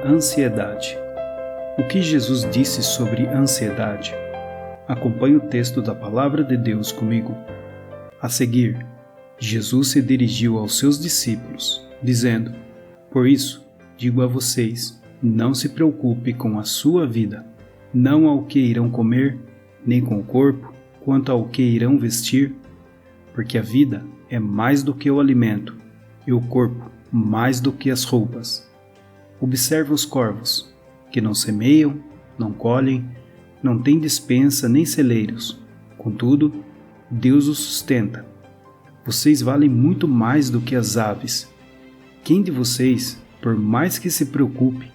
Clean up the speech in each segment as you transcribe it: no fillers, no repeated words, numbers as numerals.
Ansiedade. O que Jesus disse sobre ansiedade? Acompanhe o texto da Palavra de Deus comigo. A seguir, Jesus se dirigiu aos seus discípulos, dizendo: Por isso, digo a vocês, não se preocupe com a sua vida, não ao que irão comer, nem com o corpo, quanto ao que irão vestir, porque a vida é mais do que o alimento, e o corpo mais do que as roupas. Observe os corvos, que não semeiam, não colhem, não têm despensa nem celeiros. Contudo, Deus os sustenta. Vocês valem muito mais do que as aves. Quem de vocês, por mais que se preocupe,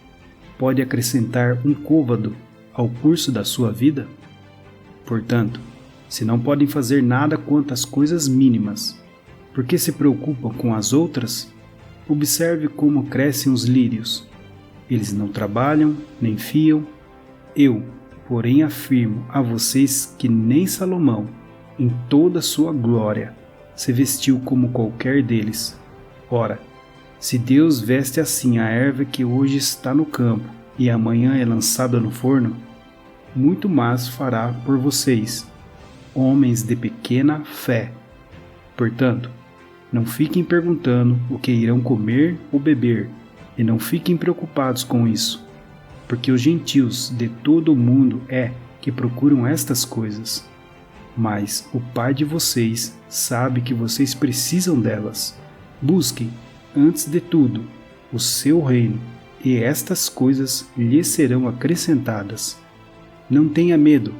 pode acrescentar um côvado ao curso da sua vida? Portanto, se não podem fazer nada quanto às coisas mínimas, por que se preocupam com as outras? Observe como crescem os lírios. Eles não trabalham, nem fiam. Eu, porém, afirmo a vocês que nem Salomão, em toda a sua glória, se vestiu como qualquer deles. Ora, se Deus veste assim a erva que hoje está no campo e amanhã é lançada no forno, muito mais fará por vocês, homens de pequena fé. Portanto, não fiquem perguntando o que irão comer ou beber, e não fiquem preocupados com isso, porque os gentios de todo o mundo que procuram estas coisas. Mas o Pai de vocês sabe que vocês precisam delas. Busquem, antes de tudo, o seu reino, e estas coisas lhes serão acrescentadas. Não tenha medo,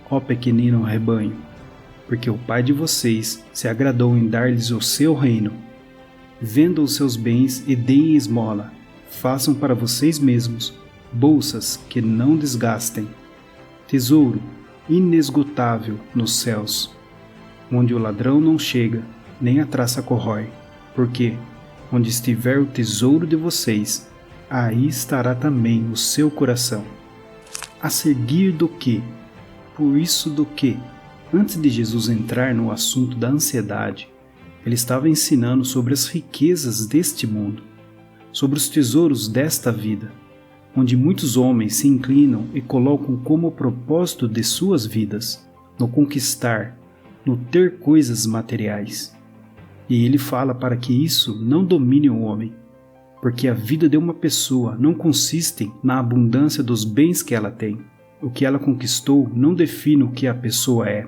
ó pequenino rebanho, porque o Pai de vocês se agradou em dar-lhes o seu reino. Vendam os seus bens e deem esmola. Façam para vocês mesmos bolsas que não desgastem, tesouro inesgotável nos céus, onde o ladrão não chega, nem a traça corrói, porque onde estiver o tesouro de vocês, aí estará também o seu coração. A seguir do que? Por isso do que? Antes de Jesus entrar no assunto da ansiedade, ele estava ensinando sobre as riquezas deste mundo, sobre os tesouros desta vida, onde muitos homens se inclinam e colocam como propósito de suas vidas no conquistar, no ter coisas materiais. E ele fala para que isso não domine o homem, porque a vida de uma pessoa não consiste na abundância dos bens que ela tem. O que ela conquistou não define o que a pessoa é.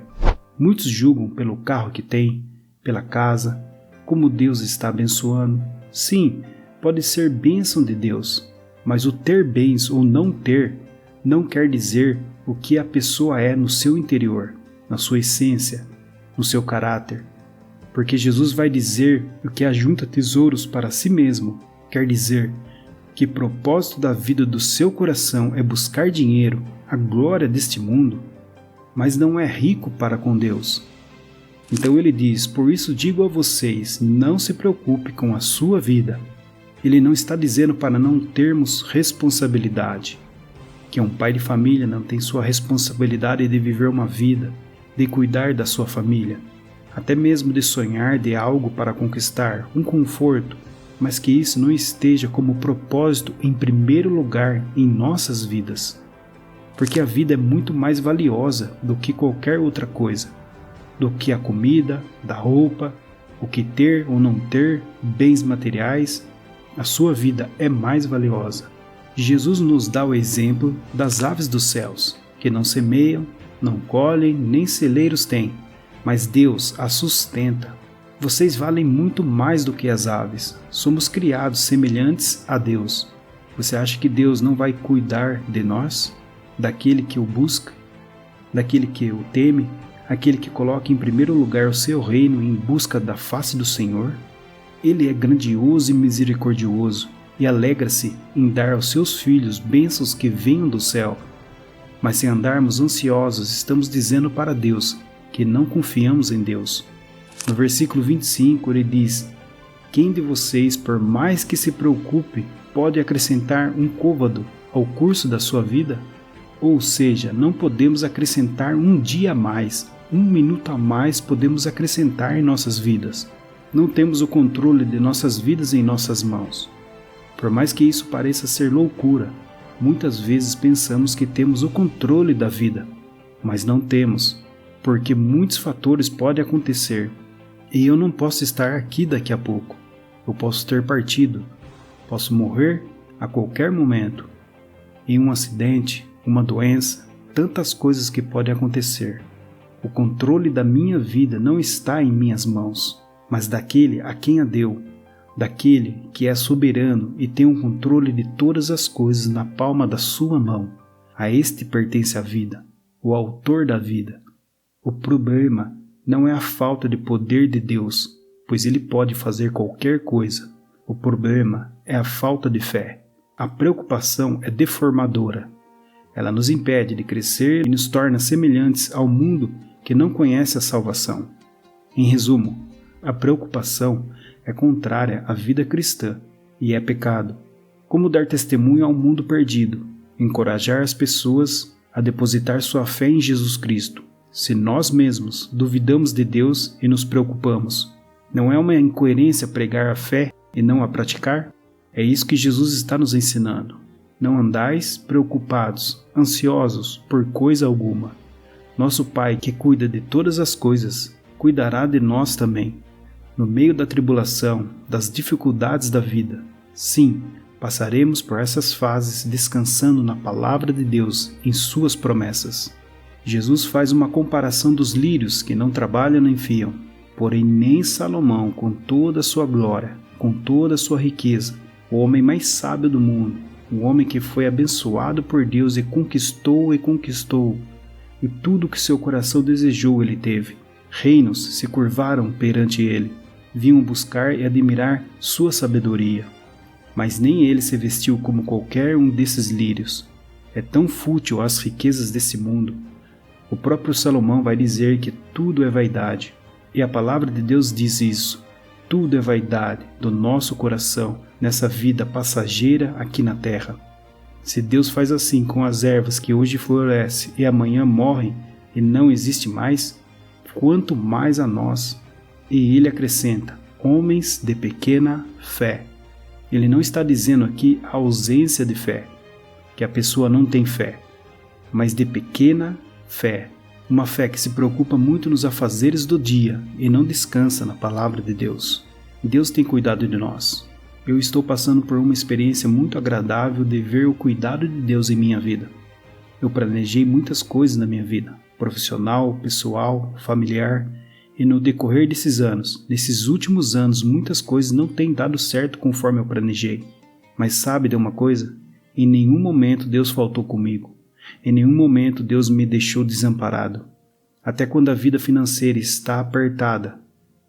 Muitos julgam pelo carro que tem, pela casa, como Deus está abençoando. Sim, pode ser bênção de Deus, mas o ter bens ou não ter não quer dizer o que a pessoa é no seu interior, na sua essência, no seu caráter. Porque Jesus vai dizer o que ajunta tesouros para si mesmo, quer dizer que o propósito da vida do seu coração é buscar dinheiro, a glória deste mundo, mas não é rico para com Deus. Então ele diz: por isso digo a vocês, não se preocupe com a sua vida. Ele não está dizendo para não termos responsabilidade, que um pai de família não tem sua responsabilidade de viver uma vida, de cuidar da sua família, até mesmo de sonhar de algo para conquistar, um conforto, mas que isso não esteja como propósito em primeiro lugar em nossas vidas. Porque a vida é muito mais valiosa do que qualquer outra coisa, do que a comida, da roupa, o que ter ou não ter, bens materiais. A sua vida é mais valiosa. Jesus nos dá o exemplo das aves dos céus, que não semeiam, não colhem, nem celeiros têm, mas Deus as sustenta. Vocês valem muito mais do que as aves. Somos criados semelhantes a Deus. Você acha que Deus não vai cuidar de nós? Daquele que o busca? Daquele que o teme? Aquele que coloca em primeiro lugar o seu reino em busca da face do Senhor? Ele é grandioso e misericordioso e alegra-se em dar aos seus filhos bênçãos que venham do céu. Mas se andarmos ansiosos, estamos dizendo para Deus que não confiamos em Deus. No versículo 25 ele diz: quem de vocês, por mais que se preocupe, pode acrescentar um côvado ao curso da sua vida? Ou seja, não podemos acrescentar um dia a mais, um minuto a mais podemos acrescentar em nossas vidas. Não temos o controle de nossas vidas em nossas mãos. Por mais que isso pareça ser loucura, muitas vezes pensamos que temos o controle da vida, mas não temos, porque muitos fatores podem acontecer e eu não posso estar aqui daqui a pouco. Eu posso ter partido, posso morrer a qualquer momento, em um acidente, uma doença, tantas coisas que podem acontecer. O controle da minha vida não está em minhas mãos, mas daquele a quem a deu, daquele que é soberano e tem o controle de todas as coisas na palma da sua mão. A este pertence a vida, o autor da vida. O problema não é a falta de poder de Deus, pois Ele pode fazer qualquer coisa. O problema é a falta de fé. A preocupação é deformadora. Ela nos impede de crescer e nos torna semelhantes ao mundo que não conhece a salvação. Em resumo, a preocupação é contrária à vida cristã e é pecado. Como dar testemunho ao mundo perdido? Encorajar as pessoas a depositar sua fé em Jesus Cristo. Se nós mesmos duvidamos de Deus e nos preocupamos, não é uma incoerência pregar a fé e não a praticar? É isso que Jesus está nos ensinando. Não andais preocupados, ansiosos por coisa alguma. Nosso Pai, que cuida de todas as coisas, cuidará de nós também. No meio da tribulação, das dificuldades da vida, sim, passaremos por essas fases descansando na palavra de Deus, em suas promessas. Jesus faz uma comparação dos lírios que não trabalham nem fiam, porém nem Salomão, com toda a sua glória, com toda a sua riqueza, o homem mais sábio do mundo, o homem que foi abençoado por Deus e conquistou, e tudo que seu coração desejou ele teve. Reinos se curvaram perante ele, vinham buscar e admirar sua sabedoria. Mas nem ele se vestiu como qualquer um desses lírios. É tão fútil as riquezas desse mundo. O próprio Salomão vai dizer que tudo é vaidade, e a palavra de Deus diz isso. Tudo é vaidade do nosso coração nessa vida passageira aqui na terra. Se Deus faz assim com as ervas que hoje florescem e amanhã morrem e não existe mais, quanto mais a nós. E ele acrescenta, homens de pequena fé. Ele não está dizendo aqui a ausência de fé, que a pessoa não tem fé, mas de pequena fé. Uma fé que se preocupa muito nos afazeres do dia e não descansa na palavra de Deus. Deus tem cuidado de nós. Eu estou passando por uma experiência muito agradável de ver o cuidado de Deus em minha vida. Eu planejei muitas coisas na minha vida, profissional, pessoal, familiar, e no decorrer nesses últimos anos, muitas coisas não têm dado certo conforme eu planejei. Mas sabe de uma coisa? Em nenhum momento Deus faltou comigo. Em nenhum momento Deus me deixou desamparado. Até quando a vida financeira está apertada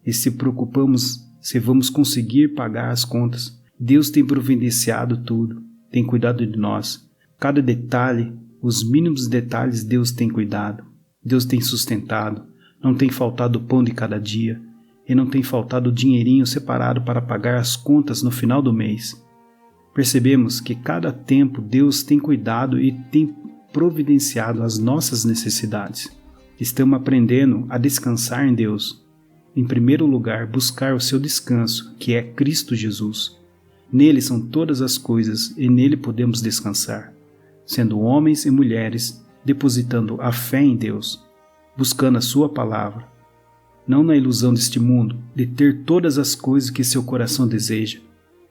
e se preocupamos se vamos conseguir pagar as contas, Deus tem providenciado tudo, tem cuidado de nós. Cada detalhe, os mínimos detalhes, Deus tem cuidado. Deus tem sustentado, não tem faltado o pão de cada dia e não tem faltado o dinheirinho separado para pagar as contas no final do mês. Percebemos que cada tempo Deus tem cuidado e tem providenciado as nossas necessidades. Estamos aprendendo a descansar em Deus. Em primeiro lugar, buscar o seu descanso, que é Cristo Jesus. Nele são todas as coisas e nele podemos descansar, sendo homens e mulheres depositando a fé em Deus, buscando a sua palavra, não na ilusão deste mundo de ter todas as coisas que seu coração deseja,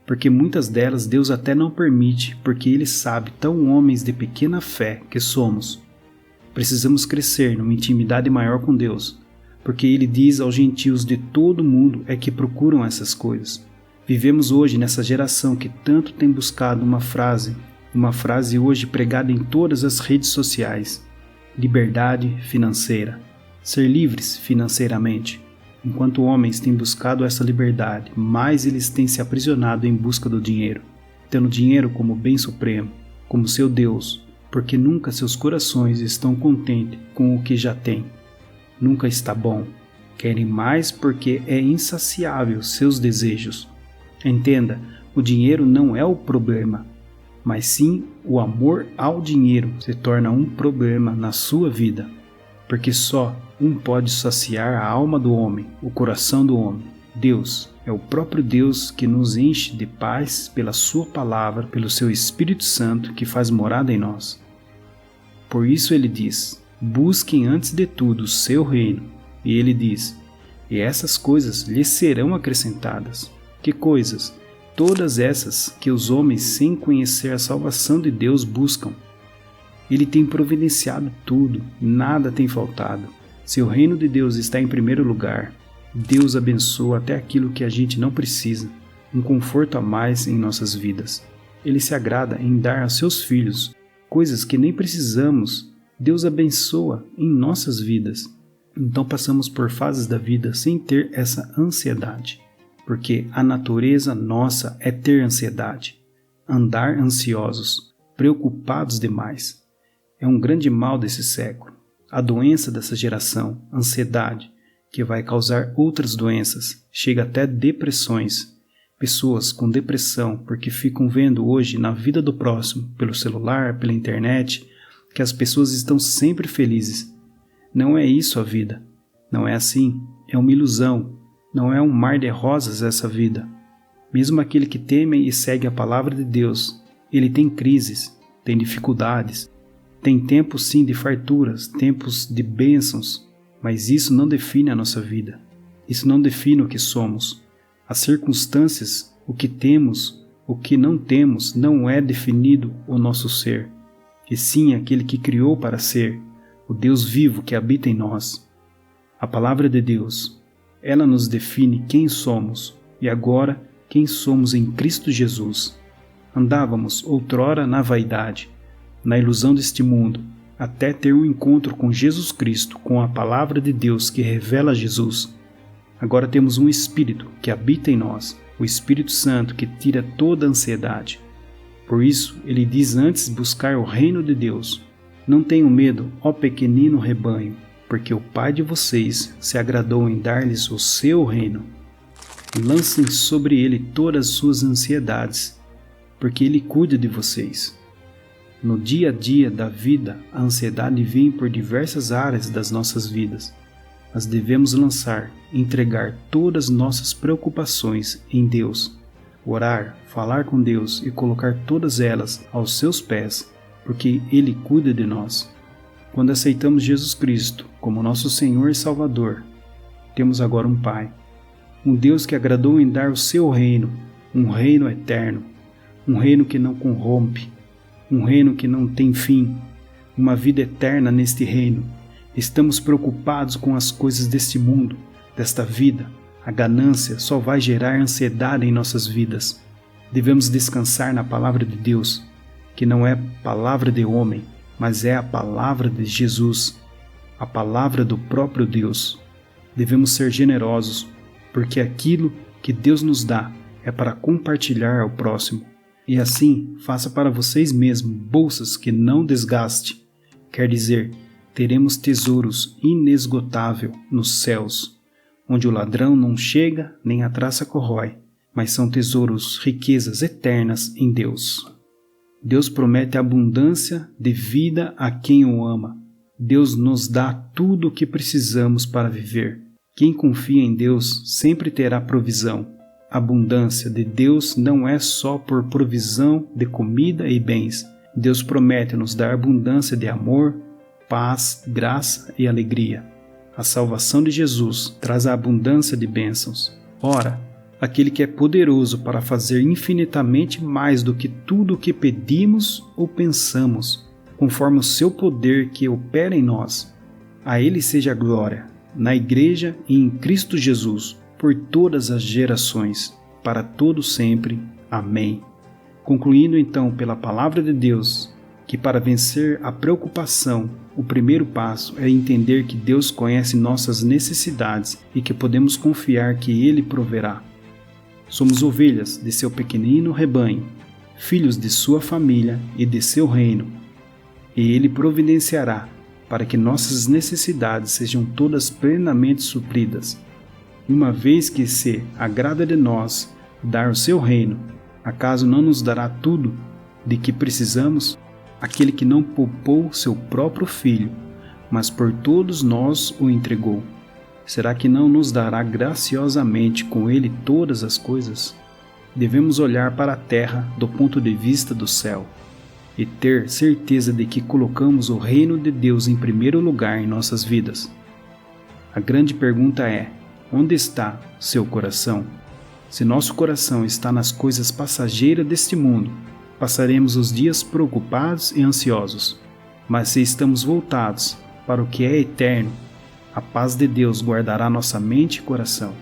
porque muitas delas Deus até não permite, porque Ele sabe, tão homens de pequena fé que somos. Precisamos crescer numa intimidade maior com Deus, porque Ele diz aos gentios de todo o mundo é que procuram essas coisas. Vivemos hoje nessa geração que tanto tem buscado uma frase hoje pregada em todas as redes sociais: liberdade financeira, ser livres financeiramente. Enquanto homens têm buscado essa liberdade, mais eles têm se aprisionado em busca do dinheiro, tendo dinheiro como bem supremo, como seu Deus, porque nunca seus corações estão contentes com o que já têm. Nunca está bom. Querem mais porque é insaciável seus desejos. Entenda, o dinheiro não é o problema, mas sim o amor ao dinheiro se torna um problema na sua vida, porque só um pode saciar a alma do homem, o coração do homem. Deus é o próprio Deus que nos enche de paz pela sua palavra, pelo seu Espírito Santo que faz morada em nós. Por isso ele diz: busquem antes de tudo o seu reino. E ele diz: e essas coisas lhes serão acrescentadas. Que coisas? Todas essas que os homens, sem conhecer a salvação de Deus, buscam. Ele tem providenciado tudo, nada tem faltado. Se o reino de Deus está em primeiro lugar, Deus abençoa até aquilo que a gente não precisa, um conforto a mais em nossas vidas. Ele se agrada em dar a seus filhos coisas que nem precisamos. Deus abençoa em nossas vidas. Então passamos por fases da vida sem ter essa ansiedade, porque a natureza nossa é ter ansiedade, andar ansiosos, preocupados demais. É um grande mal desse século, a doença dessa geração, ansiedade, que vai causar outras doenças, chega até depressões. Pessoas com depressão porque ficam vendo hoje na vida do próximo, pelo celular, pela internet, que as pessoas estão sempre felizes. Não é isso a vida. Não é assim. É uma ilusão. Não é um mar de rosas essa vida. Mesmo aquele que teme e segue a palavra de Deus, ele tem crises, tem dificuldades, tem tempos sim de farturas, tempos de bênçãos, mas isso não define a nossa vida. Isso não define o que somos. As circunstâncias, o que temos, o que não temos, não é definido o nosso ser, e sim aquele que criou para ser, o Deus vivo que habita em nós. A palavra de Deus, ela nos define quem somos e agora quem somos em Cristo Jesus. Andávamos outrora na vaidade, na ilusão deste mundo, até ter um encontro com Jesus Cristo, com a palavra de Deus que revela Jesus. Agora temos um Espírito que habita em nós, o Espírito Santo que tira toda a ansiedade. Por isso, ele diz antes buscar o reino de Deus. Não tenham medo, ó pequenino rebanho, porque o Pai de vocês se agradou em dar-lhes o seu reino. Lancem sobre ele todas as suas ansiedades, porque ele cuida de vocês. No dia a dia da vida, a ansiedade vem por diversas áreas das nossas vidas. Mas devemos lançar, entregar todas nossas preocupações em Deus, orar, falar com Deus e colocar todas elas aos seus pés, porque Ele cuida de nós. Quando aceitamos Jesus Cristo como nosso Senhor e Salvador, temos agora um Pai, um Deus que agradou em dar o seu reino, um reino eterno, um reino que não corrompe, um reino que não tem fim, uma vida eterna neste reino. Estamos preocupados com as coisas deste mundo, desta vida. A ganância só vai gerar ansiedade em nossas vidas. Devemos descansar na palavra de Deus, que não é palavra de homem, mas é a palavra de Jesus, a palavra do próprio Deus. Devemos ser generosos, porque aquilo que Deus nos dá é para compartilhar ao próximo. E assim, faça para vocês mesmos bolsas que não desgaste. Quer dizer, teremos tesouros inesgotáveis nos céus, onde o ladrão não chega nem a traça corrói, mas são tesouros, riquezas eternas em Deus. Deus promete abundância de vida a quem o ama. Deus nos dá tudo o que precisamos para viver. Quem confia em Deus sempre terá provisão. A abundância de Deus não é só por provisão de comida e bens. Deus promete nos dar abundância de amor, paz, graça e alegria. A salvação de Jesus traz a abundância de bênçãos. Ora, aquele que é poderoso para fazer infinitamente mais do que tudo o que pedimos ou pensamos, conforme o seu poder que opera em nós. A Ele seja a glória, na Igreja e em Cristo Jesus, por todas as gerações, para todo sempre. Amém. Concluindo então pela palavra de Deus, que para vencer a preocupação, o primeiro passo é entender que Deus conhece nossas necessidades e que podemos confiar que Ele proverá. Somos ovelhas de seu pequenino rebanho, filhos de sua família e de seu reino, e Ele providenciará para que nossas necessidades sejam todas plenamente supridas. E uma vez que se agrada de nós dar o seu reino, acaso não nos dará tudo de que precisamos? Aquele que não poupou seu próprio filho, mas por todos nós o entregou. será que não nos dará graciosamente com Ele todas as coisas? Devemos olhar para a terra do ponto de vista do céu e ter certeza de que colocamos o reino de Deus em primeiro lugar em nossas vidas. A grande pergunta é: onde está seu coração? Se nosso coração está nas coisas passageiras deste mundo, passaremos os dias preocupados e ansiosos. Mas se estamos voltados para o que é eterno, a paz de Deus guardará nossa mente e coração.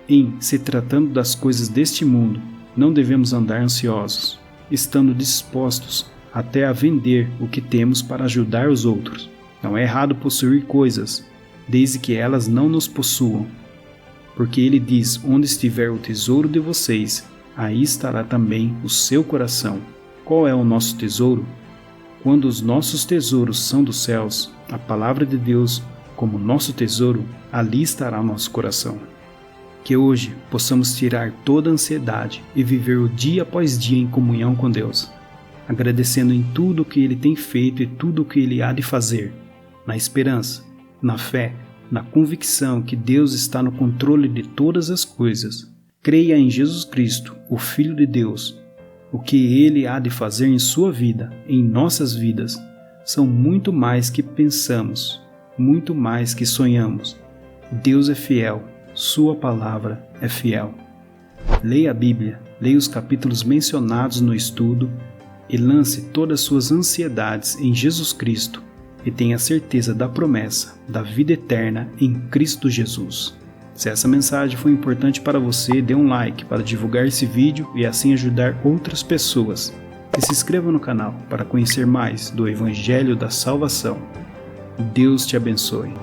Em se tratando das coisas deste mundo, não devemos andar ansiosos, estando dispostos até a vender o que temos para ajudar os outros. Não é errado possuir coisas, desde que elas não nos possuam. Porque ele diz: onde estiver o tesouro de vocês, aí estará também o seu coração. Qual é o nosso tesouro? Quando os nossos tesouros são dos céus, a palavra de Deus como nosso tesouro, ali estará o nosso coração. Que hoje possamos tirar toda a ansiedade e viver o dia após dia em comunhão com Deus, agradecendo em tudo o que Ele tem feito e tudo o que Ele há de fazer, na esperança, na fé, na convicção que Deus está no controle de todas as coisas. Creia em Jesus Cristo, o Filho de Deus. O que Ele há de fazer em sua vida, em nossas vidas, são muito mais que pensamos, muito mais que sonhamos. Deus é fiel, sua palavra é fiel. Leia a Bíblia, leia os capítulos mencionados no estudo e lance todas suas ansiedades em Jesus Cristo e tenha certeza da promessa da vida eterna em Cristo Jesus. Se essa mensagem foi importante para você, dê um like para divulgar esse vídeo e assim ajudar outras pessoas. E se inscreva no canal para conhecer mais do Evangelho da Salvação. Deus te abençoe.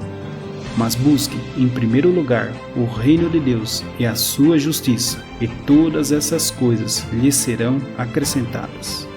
Mas busque, em primeiro lugar, o reino de Deus e a sua justiça, e todas essas coisas lhe serão acrescentadas.